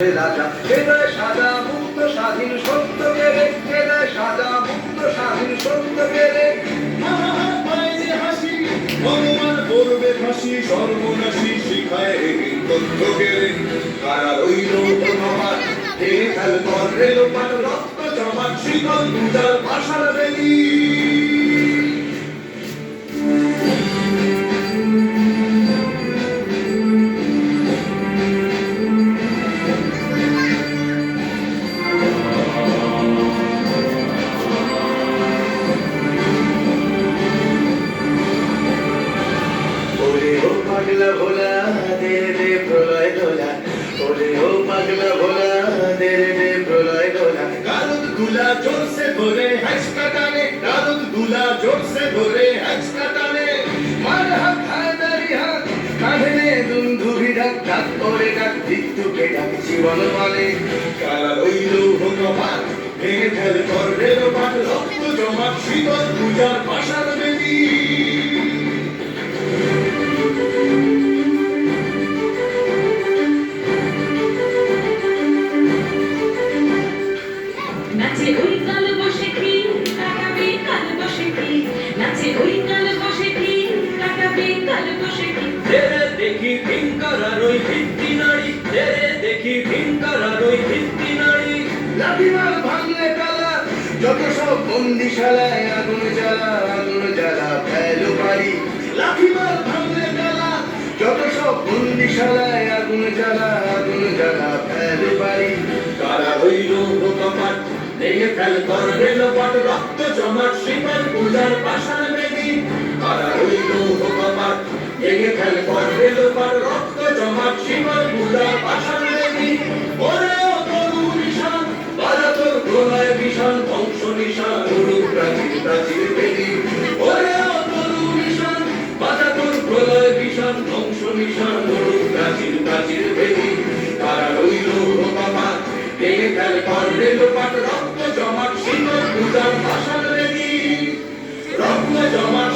রাজা হৃদয় সাদা মুক্ত স্বাধীন সত্য কেড়ে হৃদয় সাদা মুক্ত স্বাধীন সত্য কেড়ে হাসি ভগবান করবে ফাঁসি সর্বনাশী শিখায় তথ্য কেড়ে কারা রইল প্রভাত ভেঙে ফেল কর রেলোপাট রক্ত জমাট শিকল দুজার ভাষার বেলি পাগলা ভোলা দে দে প্রলয় দোলা ওরে ও পাগলা ভোলা দে দে প্রলয় দোলা গারদ গুলা জোর সে ভরে হ্যাচকা টানে গারদ গুলা জোর সে ভরে হ্যাচকা টানে মার হাত হায়দারি হাত কাঁধে নে দুন্ধুভি ডাক ডাক ওরে ডাক মৃত্যুকে ডাক জীবন মানে কারা রইল ভগবান ভেঙে ফেল কর রেলোপাট রক্ত জমাট শিকল দুজার ভাষার বেলি নাচে ওই কাল বসে কি লাগাবে কাল বসে কি নাচে ওই কাল বসে কি লাগাবে কাল বসে কি তেরে দেখি ভিঙ্কারার ওই ভিত্তি নাড়ি তেরে দেখি ভিঙ্কারার ওই ভিত্তি নাড়ি লাঠিমাল ভাঙলে তালা যত সব বন্দিশালায় আগুন জ্বালা ফেলো পারি লাঠিমাল ভাঙলে তালা যত সব বন্দিশালায় আগুন জ্বালা ফেলো পারি কারা রইল ভগবান ভেঙে ফেল কর রেলোপাট রক্ত জমাট শিকল দুজার ভাষার বেলি কারা রইল ভগবান ভেঙে ফেল কর রেলোপাট রক্ত জমাট শিকল দুজার ভাষার বেলি ওরে ও তরু নিশান বাজা তোর প্রলয় ভীষণ ধ্বংস নিশান উড়ুক প্রাচীর বেলি ওরে ও তরু নিশান বাজা তোর প্রলয় ভীষণ ধ্বংস নিশান উড়ুক প্রাচীর বেলি কারা রইল ভগবান ভেঙে ফেল কর রেলোপাট রক্ত জমাট শিকল দুজার ভাষার বেলি রক্ত জমাট